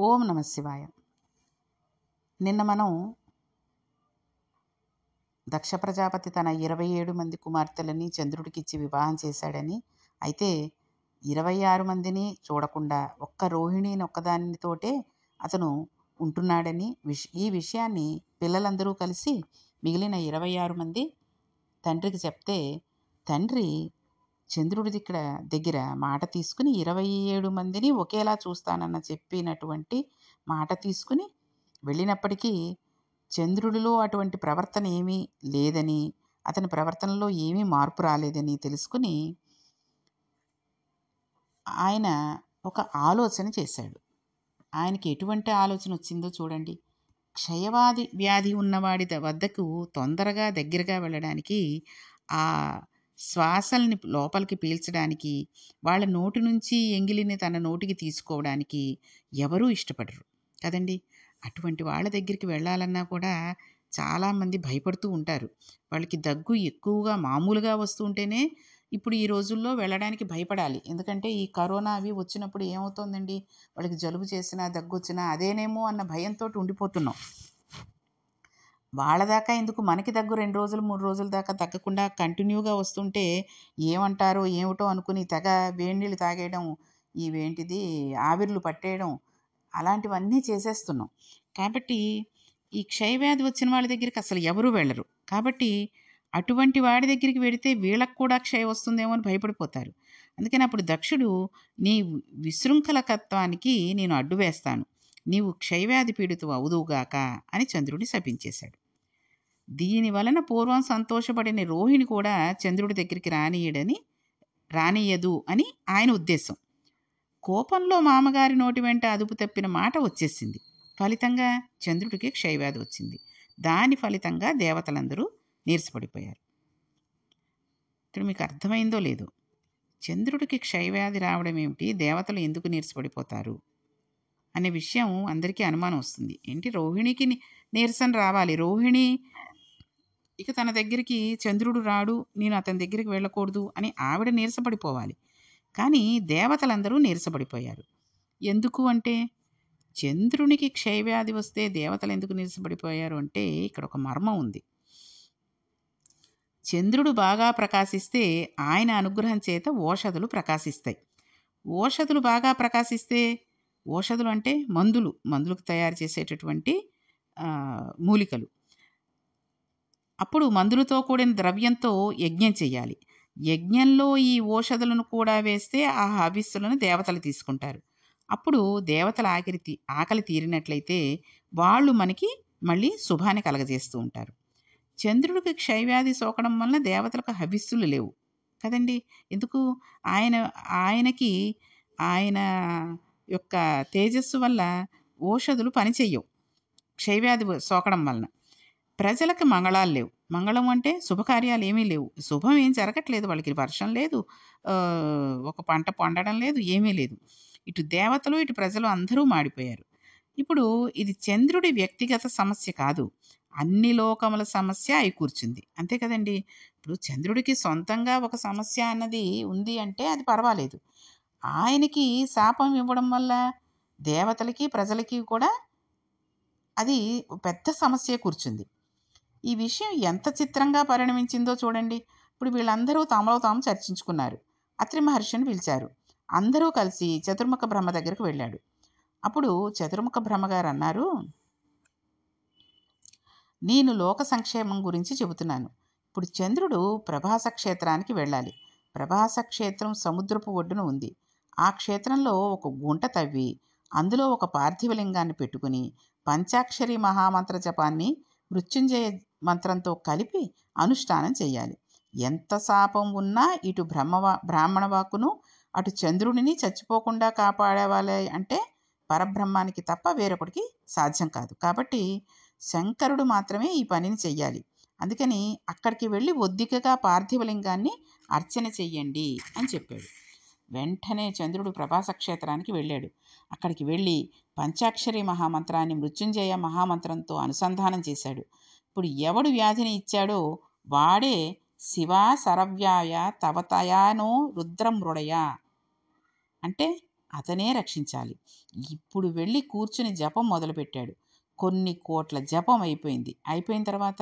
ఓం నమ శివాయ. నిన్న మనం దక్ష ప్రజాపతి తన 27 మంది కుమార్తెలని చంద్రుడికిచ్చి వివాహం చేశాడని, అయితే 26 మందిని చూడకుండా ఒక్క రోహిణిని ఒక్కదానితోటే అతను ఉంటున్నాడని ఈ విషయాన్ని పిల్లలందరూ కలిసి మిగిలిన 26 మంది తండ్రికి చెప్తే, తండ్రి చంద్రుడి దగ్గర మాట తీసుకుని 27 మందిని ఒకేలా చూస్తానన్న చెప్పినటువంటి మాట తీసుకుని వెళ్ళినప్పటికీ చంద్రుడిలో అటువంటి ప్రవర్తన ఏమీ లేదని, అతని ప్రవర్తనలో ఏమీ మార్పు రాలేదని తెలుసుకుని ఆయన ఒక ఆలోచన చేశాడు. ఆయనకి ఎటువంటి ఆలోచన వచ్చిందో చూడండి. వ్యాధి ఉన్నవాడి వద్దకు తొందరగా దగ్గరగా వెళ్ళడానికి, ఆ శ్వాసల్ని లోపలికి పీల్చడానికి, వాళ్ళ నోటి నుంచి ఎంగిలిని తన నోటికి తీసుకోవడానికి ఎవరూ ఇష్టపడరు కదండి. అటువంటి వాళ్ళ దగ్గరికి వెళ్ళాలన్నా కూడా చాలామంది భయపడుతూ ఉంటారు. వాళ్ళకి దగ్గు ఎక్కువగా మామూలుగా వస్తూ ఉంటేనే ఇప్పుడు ఈ రోజుల్లో వెళ్ళడానికి భయపడాలి. ఎందుకంటే ఈ కరోనా అవి వచ్చినప్పుడు ఏమవుతోందండి, వాళ్ళకి జలుబు చేసినా దగ్గు వచ్చినా అదేనేమో అన్న భయంతో ఉండిపోతున్నాం. వాళ్ళ దాకా ఎందుకు, మనకి దగ్గు 2 రోజులు 3 రోజుల దాకా తగ్గకుండా కంటిన్యూగా వస్తుంటే ఏమంటారో ఏమిటో అనుకుని తెగ వేడి నీళ్ళు తాగేయడం, ఇవేంటిది ఆవిర్లు పట్టేయడం, అలాంటివన్నీ చేసేస్తున్నాం. కాబట్టి ఈ క్షయవ్యాధి వచ్చిన వాళ్ళ దగ్గరికి అసలు ఎవరూ వెళ్ళరు. కాబట్టి అటువంటి వాడి దగ్గరికి వెడితే వీళ్ళకు కూడా క్షయ వస్తుందేమో అని భయపడిపోతారు. అందుకని అప్పుడు దక్షుడు, నీ విశృంఖలకత్వానికి నేను అడ్డు వేస్తాను, నీవు క్షయవ్యాధి పీడితువు అవుదువుగాక అని చంద్రుడిని శపించేశాడు. దీని వలన పూర్వం సంతోషపడిన రోహిణి కూడా చంద్రుడి దగ్గరికి రానియదు అని ఆయన ఉద్దేశం. కోపంలో మామగారి నోటి వెంట అదుపు తప్పిన మాట వచ్చేసింది. ఫలితంగా చంద్రుడికి క్షయవ్యాధి వచ్చింది. దాని ఫలితంగా దేవతలందరూ నీరసపడిపోయారు. ఇప్పుడు మీకు అర్థమైందో లేదో, చంద్రుడికి క్షయవ్యాధి రావడం ఏమిటి, దేవతలు ఎందుకు నీరసపడిపోతారు అనే విషయం అందరికీ అనుమానం వస్తుంది. ఏంటి, రోహిణికి నీరసం రావాలి, రోహిణి ఇక తన దగ్గరికి చంద్రుడు రాడు, నేను అతని దగ్గరికి వెళ్ళకూడదు అని ఆవిడ నీరసపడిపోవాలి. కానీ దేవతలందరూ నీరసపడిపోయారు. ఎందుకు అంటే, చంద్రునికి క్షయవ్యాధి వస్తే దేవతలు ఎందుకు నీరసపడిపోయారు అంటే ఇక్కడ ఒక మర్మం ఉంది. చంద్రుడు బాగా ప్రకాశిస్తే ఆయన అనుగ్రహం చేత ఓషధులు ప్రకాశిస్తాయి. ఓషధులు బాగా ప్రకాశిస్తే, ఓషధులు అంటే మందులకు తయారు చేసేటటువంటి మూలికలు. అప్పుడు మందులతో కూడిన ద్రవ్యంతో యజ్ఞం చేయాలి. యజ్ఞంలో ఈ ఓషధులను కూడా వేస్తే ఆ హవిస్సులను దేవతలు తీసుకుంటారు. అప్పుడు దేవతల ఆకలి తీరినట్లయితే వాళ్ళు మనకి మళ్ళీ శుభాన్ని కలగజేస్తూ ఉంటారు. చంద్రుడికి క్షయవ్యాధి సోకడం వలన దేవతలకు హవిస్సులు లేవు కదండి. ఎందుకు, ఆయనకి ఆయన యొక్క తేజస్సు వల్ల ఓషధులు పనిచెయ్యవు. క్షయవ్యాధి సోకడం వలన ప్రజలకు మంగళాలు లేవు. మంగళం అంటే శుభకార్యాలు ఏమీ లేవు. శుభం ఏం జరగట్లేదు, వాళ్ళకి వర్షం లేదు, ఒక పంట పండడం లేదు, ఏమీ లేదు. ఇటు దేవతలు ఇటు ప్రజలు అందరూ మాడిపోయారు. ఇప్పుడు ఇది చంద్రుడి వ్యక్తిగత సమస్య కాదు, అన్ని లోకముల సమస్య అయి కూర్చుంది. అంతే కదండి. ఇప్పుడు చంద్రుడికి సొంతంగా ఒక సమస్య అన్నది ఉంది అంటే అది పర్వాలేదు. ఆయనకి శాపం ఇవ్వడం వల్ల దేవతలకి ప్రజలకి కూడా అది పెద్ద సమస్య కూర్చుంది. ఈ విషయం ఎంత చిత్రంగా పరిణమించిందో చూడండి. ఇప్పుడు వీళ్ళందరూ తమలో తాము చర్చించుకున్నారు. అత్రి మహర్షిని పిలిచారు. అందరూ కలిసి చతుర్ముఖ బ్రహ్మ దగ్గరకు వెళ్ళాడు. అప్పుడు చతుర్ముఖ బ్రహ్మగారు అన్నారు, నేను లోక సంక్షేమం గురించి చెబుతున్నాను. ఇప్పుడు చంద్రుడు ప్రభాస క్షేత్రానికి వెళ్ళాలి. ప్రభాస క్షేత్రం సముద్రపు ఒడ్డున ఉంది. ఆ క్షేత్రంలో ఒక గుంట తవ్వి అందులో ఒక పార్థివలింగాన్ని పెట్టుకుని పంచాక్షరి మహామంత్ర జపాన్ని మృత్యుంజయ మంత్రంతో కలిపి అనుష్ఠానం చేయాలి. ఎంత శాపం ఉన్నా ఇటు బ్రాహ్మణ వాక్కును అటు చంద్రుడిని చచ్చిపోకుండా కాపాడేవాలి అంటే పరబ్రహ్మానికి తప్ప వేరొకటికి సాధ్యం కాదు. కాబట్టి శంకరుడు మాత్రమే ఈ పనిని చెయ్యాలి. అందుకని అక్కడికి వెళ్ళి ఒద్దికగా పార్థివలింగాన్ని అర్చన చెయ్యండి అని చెప్పాడు. వెంటనే చంద్రుడు ప్రభాస క్షేత్రానికి వెళ్ళాడు. అక్కడికి వెళ్ళి పంచాక్షరి మహామంత్రాన్ని మృత్యుంజయ మహామంత్రంతో అనుసంధానం చేశాడు. ఇప్పుడు ఎవడు వ్యాధిని ఇచ్చాడో వాడే శివ సరవ్యాయ తవతయానో రుద్రం మృడయ అంటే అతనే రక్షించాలి. ఇప్పుడు వెళ్ళి కూర్చుని జపం మొదలుపెట్టాడు. కొన్ని కోట్ల జపం అయిపోయింది. అయిపోయిన తర్వాత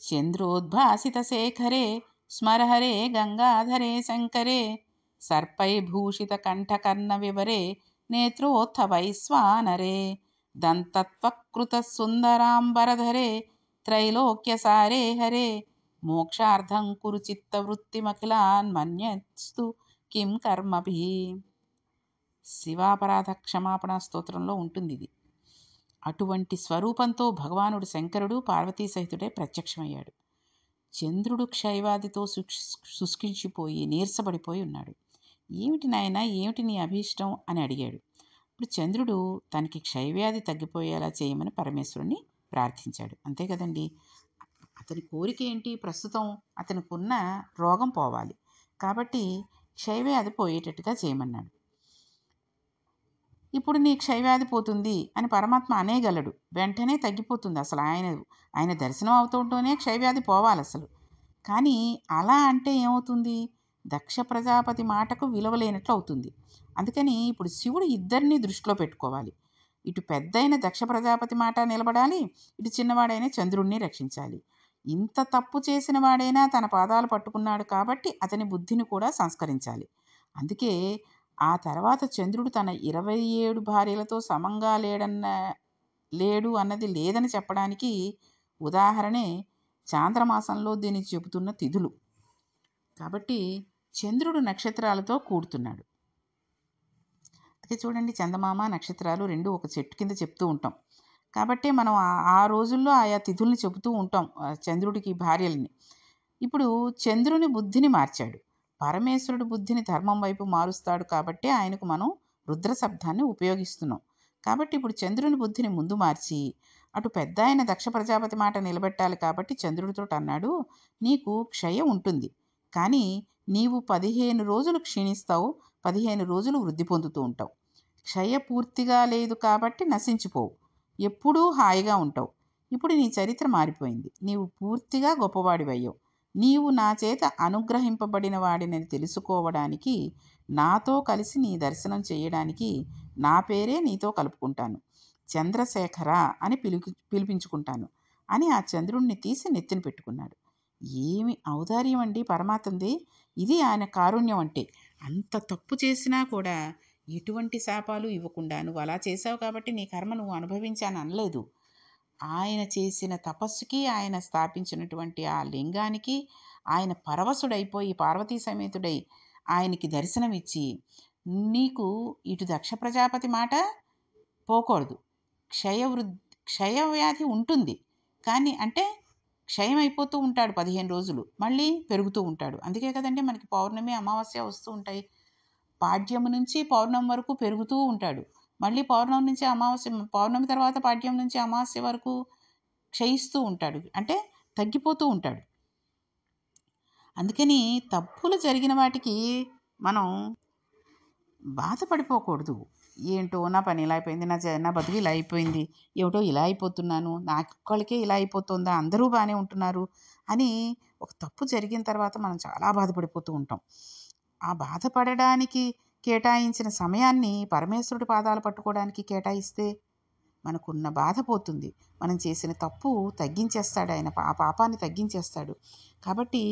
చంద్రోద్భాసితశేఖరే స్మరహరే గంగాధరే శంకరే సర్పైర్భూషితకంఠకర్ణవివరే నేత్రోత్థవైశ్వానరే దంతత్వకృతసుందరాంబరధరే త్రైలోక్యసారే హరే మోక్షార్థం కురు చిత్తవృత్తిమఖిలాన్ మన్యస్తు కిం కర్మభిః. శివాపరాధ క్షమాపణ స్తోత్రంలో ఉంటుంది ఇది. అటువంటి స్వరూపంతో భగవానుడు శంకరుడు పార్వతీ సహితుడే ప్రత్యక్షమయ్యాడు. చంద్రుడు క్షయవ్యాధితో శుష్కించిపోయి నీరసపడిపోయి ఉన్నాడు. ఏమిటి నాయనా, ఏమిటి నీ అభీష్టం అని అడిగాడు. ఇప్పుడు చంద్రుడు తనకి క్షయవ్యాధి తగ్గిపోయేలా చేయమని పరమేశ్వరుని ప్రార్థించాడు. అంతే కదండి. అతని కోరిక ఏంటి? ప్రస్తుతం అతనికి ఉన్న రోగం పోవాలి. కాబట్టి క్షయవ్యాధి పోయేటట్టుగా చేయమన్నాడు. ఇప్పుడు నీ క్షయవ్యాధి పోతుంది అని పరమాత్మ అనేగలడు. వెంటనే తగ్గిపోతుంది. అసలు ఆయన దర్శనం అవుతుంటేనే క్షయవ్యాధి పోవాలి అసలు. కానీ అలా అంటే ఏమవుతుంది? దక్ష ప్రజాపతి మాటకు విలువ లేనట్లు అవుతుంది. అందుకని ఇప్పుడు శివుడు ఇద్దరిని దృష్టిలో పెట్టుకోవాలి. ఇటు పెద్దయిన దక్ష ప్రజాపతి మాట నిలబడాలి, ఇటు చిన్నవాడైన చంద్రుణ్ణి రక్షించాలి. ఇంత తప్పు చేసిన వాడైనా తన పాదాలు పట్టుకున్నాడు కాబట్టి అతని బుద్ధిని కూడా సంస్కరించాలి. అందుకే ఆ తర్వాత చంద్రుడు తన 27 భార్యలతో సమంగా లేడు అన్నది లేదని చెప్పడానికి ఉదాహరణే చాంద్రమాసంలో దీన్ని చెబుతున్న తిథులు. కాబట్టి చంద్రుడు నక్షత్రాలతో కూడుతున్నాడు. అందుకే చూడండి, చందమామ నక్షత్రాలు రెండు ఒక చెట్టు కింద చెప్తూ ఉంటాం. కాబట్టి మనం ఆ రోజుల్లో ఆయా తిథుల్ని చెబుతూ ఉంటాం చంద్రుడికి భార్యలని. ఇప్పుడు చంద్రుని బుద్ధిని మార్చాడు. పరమేశ్వరుడు బుద్ధిని ధర్మం వైపు మారుస్తాడు కాబట్టి ఆయనకు మనం రుద్ర శబ్దాన్ని ఉపయోగిస్తున్నాం. కాబట్టి ఇప్పుడు చంద్రుని బుద్ధిని ముందు మార్చి అటు పెద్ద ఆయన దక్ష ప్రజాపతి మాట నిలబెట్టాలి కాబట్టి చంద్రుడితో అన్నాడు, నీకు క్షయం ఉంటుంది, కానీ నీవు 15 రోజులు క్షీణిస్తావు, 15 రోజులు వృద్ధి పొందుతూ ఉంటావు. క్షయ పూర్తిగా లేదు కాబట్టి నశించిపోవు, ఎప్పుడూ హాయిగా ఉంటావు. ఇప్పుడు నీ చరిత్ర మారిపోయింది. నీవు పూర్తిగా గొప్పవాడివయ్యావు. నీవు నా చేత అనుగ్రహింపబడిన వాడినని తెలుసుకోవడానికి, నాతో కలిసి నీ దర్శనం చేయడానికి నా పేరే నీతో కలుపుకుంటాను. చంద్రశేఖర అని పిలిపించుకుంటాను అని ఆ చంద్రుణ్ణి తీసి నెత్తిన పెట్టుకున్నాడు. ఏమి ఔదార్యం అండి పరమాత్మది! ఇది ఆయన కారుణ్యం అంటే. అంత తప్పు చేసినా కూడా ఎటువంటి శాపాలు ఇవ్వకుండా, నువ్వు అలా చేసావు కాబట్టి నీ కర్మ నువ్వు అనుభవించాను అనలేదు. ఆయన చేసిన తపస్సుకి, ఆయన స్థాపించినటువంటి ఆ లింగానికి ఆయన పరవశుడైపోయి పార్వతీ సమేతుడై ఆయనకి దర్శనమిచ్చి, నీకు ఇటు దక్ష ప్రజాపతి మాట పోకూడదు, క్షయవ్యాధి ఉంటుంది, కానీ అంటే క్షయం అయిపోతూ ఉంటాడు 15 రోజులు, మళ్ళీ పెరుగుతూ ఉంటాడు. అందుకే కదండి మనకి పౌర్ణమి అమావాస్య వస్తూ ఉంటాయి. పాడ్యము నుంచి పౌర్ణమి వరకు పెరుగుతూ ఉంటాడు. మళ్ళీ పౌర్ణమి నుంచి అమావాస్య, పౌర్ణమి తర్వాత పాడ్యం నుంచి అమావాస్య వరకు క్షయిస్తూ ఉంటాడు, అంటే తగ్గిపోతూ ఉంటాడు. అందుకని తప్పులు జరిగిన వాటికి మనం బాధపడిపోకూడదు. ఏంటో నా పని ఇలా అయిపోయింది, నా బతుకు ఇలా అయిపోయింది, ఏమిటో ఇలా అయిపోతున్నాను, నాకొక్కళ్ళకే ఇలా అయిపోతుందా, అందరూ బాగానే ఉంటున్నారు అని ఒక తప్పు జరిగిన తర్వాత మనం చాలా బాధపడిపోతూ ఉంటాం. ఆ బాధపడడానికి కేటాయించిన సమయాన్ని పరమేశ్వరుడి పాదాలు పట్టుకోవడానికి కేటాయిస్తే మనకున్న బాధ పోతుంది. మనం చేసిన తప్పు తగ్గించేస్తాడు ఆయన, ఆ పాపాన్ని తగ్గించేస్తాడు. కాబట్టి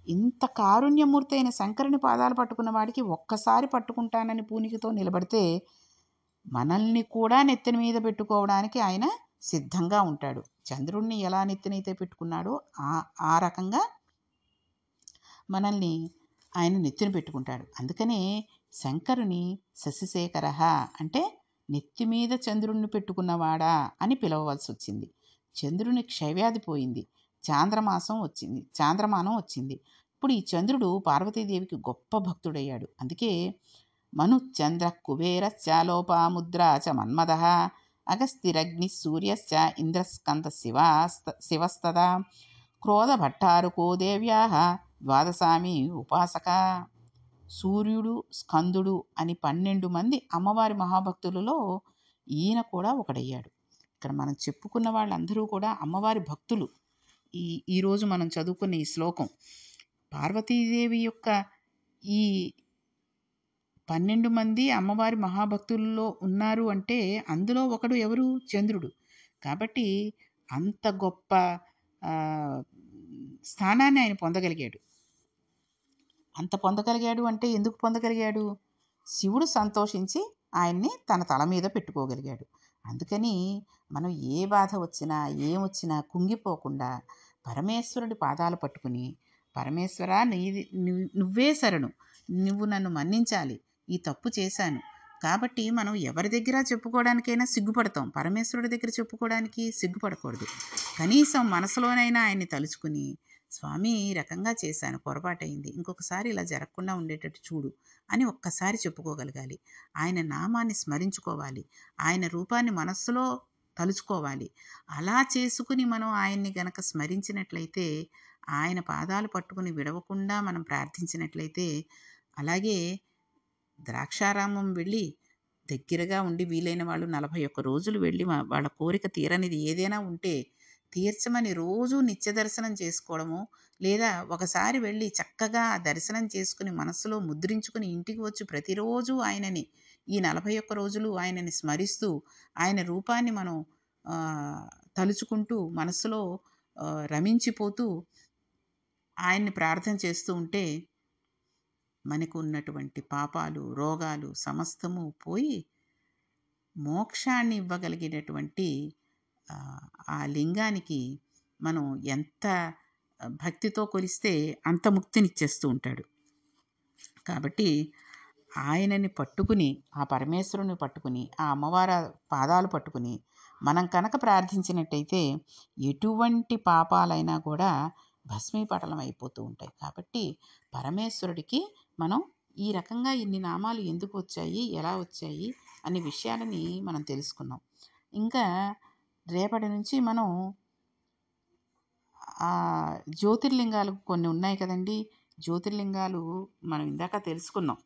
ఇంత కారుణ్యమూర్తి అయిన శంకరుని పాదాలు పట్టుకున్న వాడికి ఒక్కసారి పట్టుకుంటానని పూనికతో నిలబడితే మనల్ని కూడా నెత్తిన మీద పెట్టుకోవడానికి ఆయన సిద్ధంగా ఉంటాడు. చంద్రుణ్ణి ఎలా నెత్తినైతే పెట్టుకున్నాడో ఆ రకంగా మనల్ని ఆయన నెత్తిన పెట్టుకుంటాడు. అందుకనే శంకరుని శశిశేఖర అంటే నెత్తి మీద చంద్రుణ్ణి పెట్టుకున్నవాడా అని పిలవవలసి వచ్చింది. చంద్రుని క్షయవ్యాధి పోయింది, చాంద్రమానం వచ్చింది. ఇప్పుడు ఈ చంద్రుడు పార్వతీదేవికి గొప్ప భక్తుడయ్యాడు. అందుకే మనుచంద్ర కుబేరశ్చ లోపాముద్రా చ మన్మథః అగస్తిరగ్ని సూర్యశ్చ ఇంద్రస్కంద శివస్తదా క్రోధభట్టారుకో దేవ్యాః ద్వాదశామి ఉపాసక. సూర్యుడు, స్కందుడు అని 12 మంది అమ్మవారి మహాభక్తులలో ఈయన కూడా ఒకడయ్యాడు. ఇక్కడ మనం చెప్పుకున్న వాళ్ళందరూ కూడా అమ్మవారి భక్తులు. ఈరోజు మనం చదువుకున్న ఈ శ్లోకం పార్వతీదేవి యొక్క ఈ 12 మంది అమ్మవారి మహాభక్తుల్లో ఉన్నారు అంటే అందులో ఒకడు ఎవరు? చంద్రుడు. కాబట్టి అంత గొప్ప ఆహ్, స్థానాన్ని ఆయన పొందగలిగాడు. అంత పొందగలిగాడు అంటే ఎందుకు పొందగలిగాడు? శివుడు సంతోషించి ఆయన్ని తన తల మీద పెట్టుకోగలిగాడు. అందుకని మనం ఏ బాధ వచ్చినా, ఏమొచ్చినా కుంగిపోకుండా పరమేశ్వరుడి పాదాలు పట్టుకుని, పరమేశ్వరా నీది నువ్వే శరణు. నువ్వు నన్ను మన్నించాలి. ఈ తప్పు చేశాను. కాబట్టి మనం ఎవరి దగ్గర చెప్పుకోవడానికైనా సిగ్గుపడతాం. పరమేశ్వరుడి దగ్గర చెప్పుకోవడానికి సిగ్గుపడకూడదు. కనీసం మనసులోనైనా ఆయన్ని తలుచుకుని, స్వామి ఈ రకంగా చేశాను, పొరపాటయింది. ఇంకొకసారి ఇలా జరగకుండా ఉండేటట్టు చూడు అని ఒక్కసారి చెప్పుకోగలగాలి. ఆయన నామాన్ని స్మరించుకోవాలి. ఆయన రూపాన్ని మనస్సులో తలుచుకోవాలి. అలా చేసుకుని మనం ఆయన్ని గనక స్మరించినట్లయితే, ఆయన పాదాలు పట్టుకుని విడవకుండా మనం ప్రార్థించినట్లయితే, అలాగే ద్రాక్షారామం వెళ్ళి దగ్గరగా ఉండి వీలైన వాళ్ళు 41 రోజులు వెళ్ళి వాళ్ళ కోరిక తీరనిది ఏదైనా ఉంటే తీర్చమని రోజూ నిత్య దర్శనం చేసుకోవడమో, లేదా ఒకసారి వెళ్ళి చక్కగా ఆ దర్శనం చేసుకుని మనస్సులో ముద్రించుకుని ఇంటికి వచ్చి ప్రతిరోజు ఆయనని ఈ 41 రోజులు ఆయనని స్మరిస్తూ ఆయన రూపాన్ని మనం తలుచుకుంటూ మనస్సులో రమించిపోతూ ఆయన్ని ప్రార్థన చేస్తూ ఉంటే మనకు ఉన్నటువంటి పాపాలు, రోగాలు సమస్తము పోయి మోక్షాన్ని ఇవ్వగలిగేటటువంటి ఆ లింగానికి మనం ఎంత భక్తితో కొలిస్తే అంత ముక్తినిచ్చేస్తూ ఉంటాడు. కాబట్టి ఆయనని పట్టుకుని, ఆ పరమేశ్వరుని పట్టుకుని, ఆ అమ్మవారి పాదాలు పట్టుకుని మనం కనుక ప్రార్థించినట్టయితే ఎటువంటి పాపాలైనా కూడా భస్మీపటలం అయిపోతూ ఉంటాయి. కాబట్టి పరమేశ్వరుడికి మనం ఈ రకంగా ఇన్ని నామాలు ఎందుకు వచ్చాయి, ఎలా వచ్చాయి అనే విషయాలని మనం తెలుసుకున్నాం. ఇంకా రేపటి నుంచి మనం జ్యోతిర్లింగాలు కొన్ని ఉన్నాయి కదండీ! జ్యోతిర్లింగాలు మనం ఇందాక తెలుసుకున్నాం.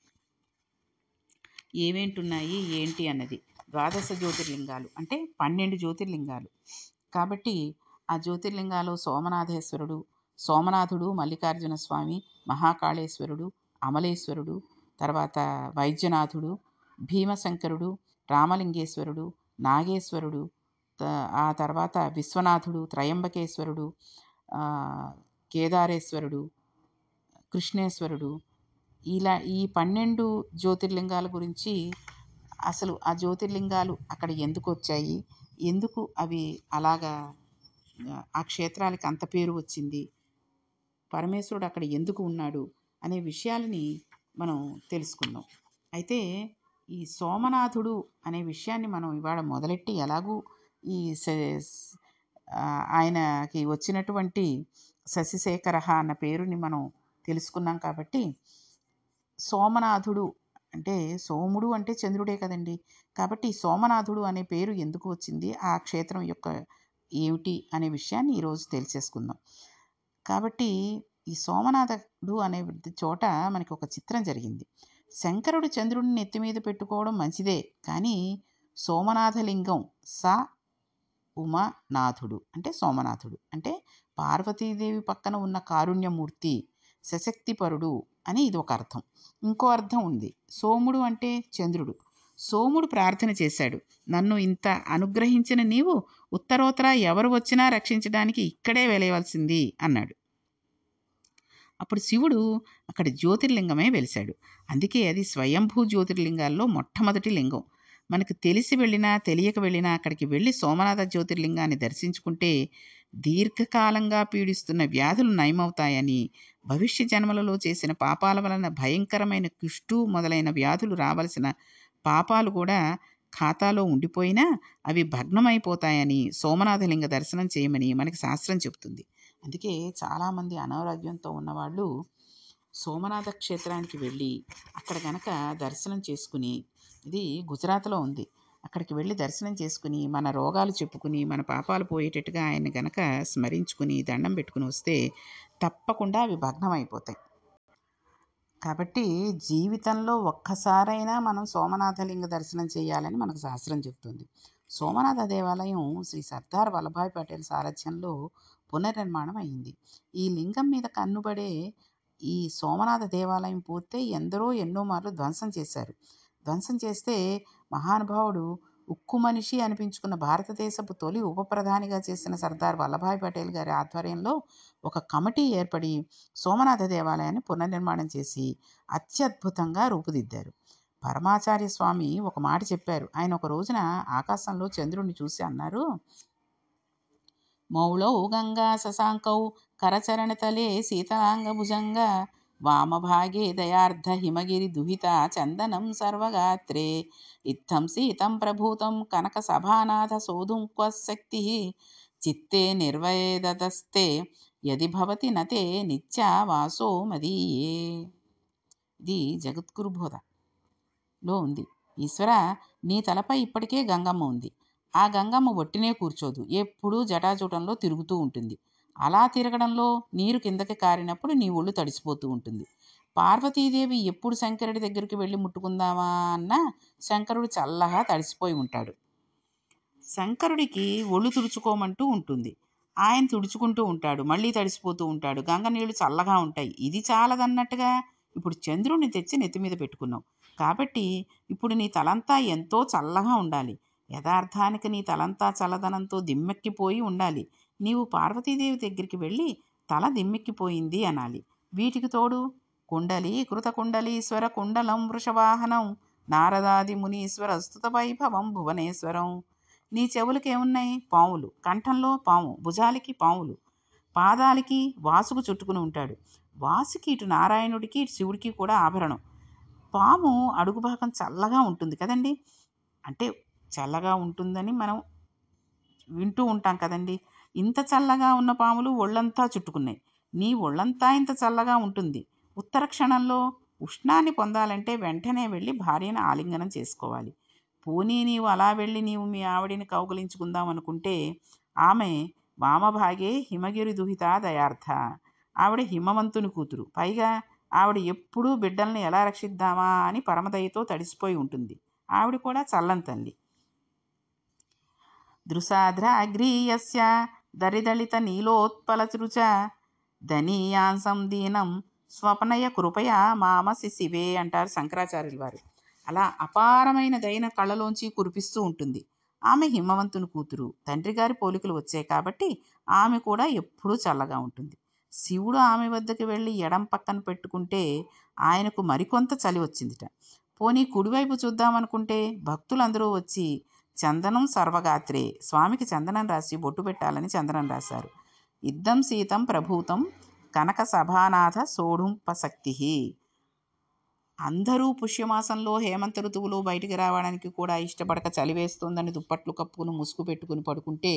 ఏమేంటున్నాయి ఏంటి అన్నది. ద్వాదశ జ్యోతిర్లింగాలు అంటే 12 జ్యోతిర్లింగాలు. కాబట్టి ఆ జ్యోతిర్లింగాలు సోమనాథేశ్వరుడు, సోమనాథుడు, మల్లికార్జున స్వామి, మహాకాళేశ్వరుడు, అమలేశ్వరుడు, తర్వాత వైద్యనాథుడు, భీమశంకరుడు, రామలింగేశ్వరుడు, నాగేశ్వరుడు, ఆ తర్వాత విశ్వనాథుడు, త్రయంబకేశ్వరుడు, కేదారేశ్వరుడు, కృష్ణేశ్వరుడు, ఇలా ఈ 12 జ్యోతిర్లింగాల గురించి అసలు ఆ జ్యోతిర్లింగాలు అక్కడ ఎందుకు వచ్చాయి, ఎందుకు అవి అలాగా ఆ క్షేత్రాలకి అంత పేరు వచ్చింది, పరమేశ్వరుడు అక్కడ ఎందుకు ఉన్నాడు అనే విషయాలని మనం తెలుసుకుందాం. అయితే ఈ సోమనాథుడు అనే విషయాన్ని మనం ఇవాళ మొదలెట్టి ఎలాగూ ఈ ఆయనకి వచ్చినటువంటి శశిశేఖర అన్న పేరుని మనం తెలుసుకున్నాం. కాబట్టి సోమనాథుడు అంటే సోముడు అంటే చంద్రుడే కదండి. కాబట్టి సోమనాథుడు అనే పేరు ఎందుకు వచ్చింది, ఆ క్షేత్రం యొక్క ఏమిటి అనే విషయాన్ని ఈరోజు తెలిసేసుకుందాం. కాబట్టి ఈ సోమనాథుడు అనే చోట మనకి ఒక చిత్రం జరిగింది. శంకరుడు చంద్రుడిని నెత్తి మీద పెట్టుకోవడం మంచిదే, కానీ సోమనాథలింగం ఉమానాథుడు అంటే సోమనాథుడు అంటే పార్వతీదేవి పక్కన ఉన్న కారుణ్యమూర్తి, సశక్తిపరుడు అని ఇది ఒక అర్థం. ఇంకో అర్థం ఉంది. సోముడు అంటే చంద్రుడు. సోముడు ప్రార్థన చేశాడు, నన్ను ఇంత అనుగ్రహించిన నీవు ఉత్తరోత్తర ఎవరు వచ్చినా రక్షించడానికి ఇక్కడే వెలయవలసింది అన్నాడు. అప్పుడు శివుడు అక్కడ జ్యోతిర్లింగమే వెలిశాడు. అందుకే అది స్వయంభూ జ్యోతిర్లింగాల్లో మొట్టమొదటి లింగం. మనకు తెలిసి వెళ్ళినా తెలియక వెళ్ళినా అక్కడికి వెళ్ళి సోమనాథ జ్యోతిర్లింగాన్ని దర్శించుకుంటే దీర్ఘకాలంగా పీడిస్తున్న వ్యాధులు నయమవుతాయని, భవిష్య జన్మలలో చేసిన పాపాల వలన భయంకరమైన కుష్టు మొదలైన వ్యాధులు రావలసిన పాపాలు కూడా ఖాతాలో ఉండిపోయినా అవి భగ్నమైపోతాయని సోమనాథలింగ దర్శనం చేయమని మనకి శాస్త్రం చెబుతుంది. అందుకే చాలామంది అనారోగ్యంతో ఉన్నవాళ్ళు సోమనాథ క్షేత్రానికి వెళ్ళి అక్కడ గనక దర్శనం చేసుకుని, ఇది గుజరాత్లో ఉంది, అక్కడికి వెళ్ళి దర్శనం చేసుకుని మన రోగాలు చెప్పుకుని మన పాపాలు పోయేటట్టుగా ఆయన్ని గనక స్మరించుకుని దండం పెట్టుకుని వస్తే తప్పకుండా అవి భగ్నమైపోతాయి. కాబట్టి జీవితంలో ఒక్కసారైనా మనం సోమనాథలింగ దర్శనం చేయాలని మనకు శాస్త్రం చెప్తుంది. సోమనాథ దేవాలయం శ్రీ సర్దార్ వల్లభాయ్ పటేల్ సారథ్యంలో పునర్నిర్మాణం అయింది. ఈ లింగం మీద కన్నుబడే ఈ సోమనాథ దేవాలయం పూర్తయి ఎందరో ఎన్నో మార్లు ధ్వంసం చేశారు. ధ్వంసం చేస్తే మహానుభావుడు ఉక్కు మనిషి అనిపించుకున్న భారతదేశపు తొలి ఉప ప్రధానిగా చేసిన సర్దార్ వల్లభాయ్ పటేల్ గారి ఆధ్వర్యంలో ఒక కమిటీ ఏర్పడి సోమనాథ దేవాలయాన్ని పునర్నిర్మాణం చేసి అత్యద్భుతంగా రూపుదిద్దారు. పరమాచార్య స్వామి ఒక మాట చెప్పారు. ఆయన ఒక రోజున ఆకాశంలో చంద్రుడిని చూసి అన్నారు, మౌళౌ గంగా శశాంకౌ కరచరణతలే శీతలాంగభుజంగా వామభాగే దయార్ధ హిమగిరి దుహిత చందనం సర్వగాత్రే ఇత్థం సీతం ప్రభూతం కనక సభానాథ సోధుం క్వ శక్తి చిత్తే నిర్వేదతస్తే యది భవతి నతే నిత్యావాసో మదీయే. ఇది జగద్గురు బోధలో ఉంది. ఈశ్వర, నీ తలపై ఇప్పటికే గంగమ్మ ఉంది. ఆ గంగమ్మ ఒట్టినే కూర్చోదు, ఎప్పుడూ జటాజూటంలో తిరుగుతూ ఉంటుంది. అలా తిరగడంలో నీరు కిందకి కారినప్పుడు నీ ఒళ్ళు తడిసిపోతూ ఉంటుంది. పార్వతీదేవి ఎప్పుడు శంకరుడి దగ్గరికి వెళ్ళి ముట్టుకుందామా అన్నా శంకరుడు చల్లగా తడిసిపోయి ఉంటాడు. శంకరుడికి ఒళ్ళు తుడుచుకోమంటూ ఉంటుంది. ఆయన తుడుచుకుంటూ ఉంటాడు, మళ్ళీ తడిసిపోతూ ఉంటాడు. గంగ నీళ్లు చల్లగా ఉంటాయి. ఇది చాలదన్నట్టుగా ఇప్పుడు చంద్రుడిని తెచ్చి నెత్తి మీద పెట్టుకున్నావు. కాబట్టి ఇప్పుడు నీ తలంతా ఎంతో చల్లగా ఉండాలి. యథార్థానికి నీ తలంతా చల్లదనంతో దిమ్మెక్కిపోయి ఉండాలి. నీవు పార్వతీదేవి దగ్గరికి వెళ్ళి తల దిమ్మెక్కిపోయింది అనాలి. వీటికి తోడు కుండలి కృత కుండలీశ్వర కుండలం వృషవాహనం నారదాది మునీశ్వర స్తుత వైభవం భువనేశ్వరం. నీ చెవులకి ఏమున్నాయి? పాములు. కంఠంలో పాము, భుజాలకి పాములు, పాదాలకి వాసుకు చుట్టుకుని ఉంటాడు. వాసుకి ఇటు నారాయణుడికి ఇటు శివుడికి కూడా ఆభరణం. పాము అడుగు భాగం చల్లగా ఉంటుంది కదండి. అంటే చల్లగా ఉంటుందని మనం వింటూ ఉంటాం కదండి. ఇంత చల్లగా ఉన్న పాములు ఒళ్ళంతా చుట్టుకున్నాయి. నీ ఒళ్ళంతా ఇంత చల్లగా ఉంటుంది. ఉత్తర క్షణంలో ఉష్ణాన్ని పొందాలంటే వెంటనే వెళ్ళి భార్యను ఆలింగనం చేసుకోవాలి. పోనీ నీవు అలా వెళ్ళి నీవు మీ ఆవిడిని కౌగిలించుకుందాం అనుకుంటే ఆమె వామభాగే హిమగిరి దుహిత దయార్థ. ఆవిడ హిమవంతుని కూతురు. పైగా ఆవిడ ఎప్పుడూ బిడ్డల్ని ఎలా రక్షిద్దామా అని పరమదయతో తడిసిపోయి ఉంటుంది. ఆవిడ కూడా చల్లని తల్లి. దృశాద్రాగ్రీయస్య దరిదళిత నీలోత్పలచృచ ధనీయాంసం దీనం స్వప్నయ కృపయ మామసి శివే అంటారు శంకరాచార్యుల వారు. అలా అపారమైన దైన కళ్ళలోంచి కురిపిస్తూ ఉంటుంది. ఆమె హిమవంతుని కూతురు. తండ్రి గారి పోలికలు వచ్చాయి కాబట్టి ఆమె కూడా ఎప్పుడూ చల్లగా ఉంటుంది. శివుడు ఆమె వద్దకు వెళ్ళి ఎడం పక్కన పెట్టుకుంటే ఆయనకు మరికొంత చలి వచ్చిందిట. పోనీ కుడివైపు చూద్దామనుకుంటే భక్తులందరూ వచ్చి చందనం సర్వగాత్రే, స్వామికి చందనం రాసి బొట్టు పెట్టాలని చందనం రాశారు. ఇద్దం సీతం ప్రభూతం కనక సభానాథ సోఢుంపశక్తి. అందరూ పుష్యమాసంలో హేమంత ఋతువులో బయటికి రావడానికి కూడా ఇష్టపడక చలివేస్తోందని దుప్పట్లు కప్పుకుని ముసుగు పెట్టుకుని పడుకుంటే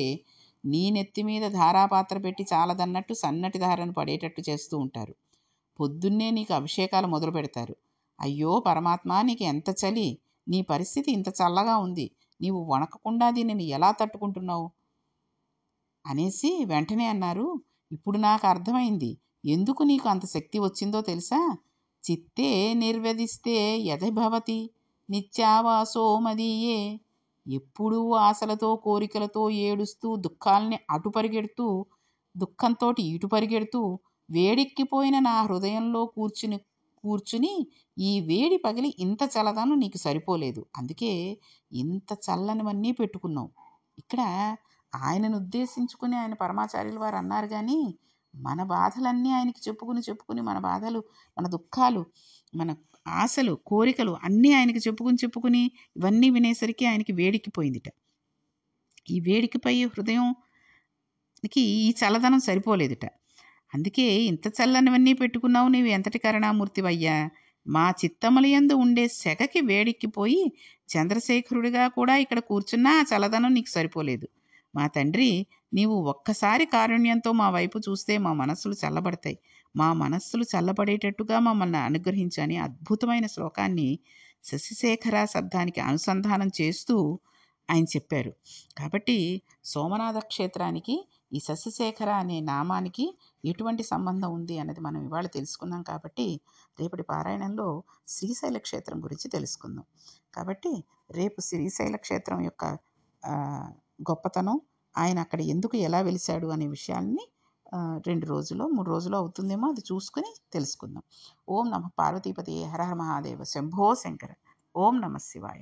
నీ నెత్తి మీద ధారాపాత్ర పెట్టి చాలదన్నట్టు సన్నటి ధారను పడేటట్టు చేస్తూ ఉంటారు. పొద్దున్నే నీకు అభిషేకాలు మొదలు పెడతారు. అయ్యో పరమాత్మ, నీకు ఎంత చలి! నీ పరిస్థితి ఇంత చల్లగా ఉంది, నీవు వణకకుండా దీనిని ఎలా తట్టుకుంటున్నావు అనేసి వెంటనే అన్నారు, ఇప్పుడు నాకు అర్థమైంది ఎందుకు నీకు అంత శక్తి వచ్చిందో తెలుసా? చిత్తే నిర్వదిస్తే యథభవతి నిత్యావాసో మదీయే. ఎప్పుడూ ఆశలతో కోరికలతో ఏడుస్తూ దుఃఖాల్ని అటు పరిగెడుతూ దుఃఖంతో ఇటు పరిగెడుతూ వేడెక్కిపోయిన నా హృదయంలో కూర్చుని ఈ వేడి పగిలి ఇంత చల్లదనం నీకు సరిపోలేదు, అందుకే ఇంత చల్లనివన్నీ పెట్టుకున్నావు. ఇక్కడ ఆయనను ఉద్దేశించుకుని ఆయన పరమాచార్యుల వారు అన్నారు. కానీ మన బాధలన్నీ ఆయనకి చెప్పుకుని మన బాధలు, మన దుఃఖాలు, మన ఆశలు, కోరికలు అన్నీ ఆయనకి చెప్పుకుని ఇవన్నీ వినేసరికి ఆయనకి వేడికిపోయిందిట. ఈ వేడికిపోయి హృదయంకి ఈ చల్లదనం సరిపోలేదుట. అందుకే ఇంత చల్లనివన్నీ పెట్టుకున్నావు, నీవు ఎంతటి కరుణామూర్తివయ్యా. మా చిత్తములయందు ఉండే సెగకి వేడెక్కిపోయి చంద్రశేఖరుడిగా కూడా ఇక్కడ కూర్చున్నా ఆ చల్లదనం నీకు సరిపోలేదు. మా తండ్రి, నీవు ఒక్కసారి కారుణ్యంతో మా వైపు చూస్తే మా మనస్సులు చల్లబడతాయి. మా మనస్సులు చల్లబడేటట్టుగా మమ్మల్ని అనుగ్రహించని అద్భుతమైన శ్లోకాన్ని శశిశేఖర శబ్దానికి అనుసంధానం చేస్తూ ఆయన చెప్పారు. కాబట్టి సోమనాథ క్షేత్రానికి ఈ శశిశేఖర అనే నామానికి ఎటువంటి సంబంధం ఉంది అన్నది మనం ఇవాళ తెలుసుకున్నాం. కాబట్టి రేపటి పారాయణంలో శ్రీశైల క్షేత్రం గురించి తెలుసుకుందాం. కాబట్టి రేపు శ్రీశైల క్షేత్రం యొక్క గొప్పతనం, ఆయన అక్కడ ఎందుకు ఎలా వెలిశాడు అనే విషయాల్ని 2 రోజులో, 3 రోజులో అవుతుందేమో అది చూసుకొని తెలుసుకుందాం. ఓం నమః పార్వతీపతయే హర హర మహాదేవ శంభో శంకర. ఓం నమః శివాయ.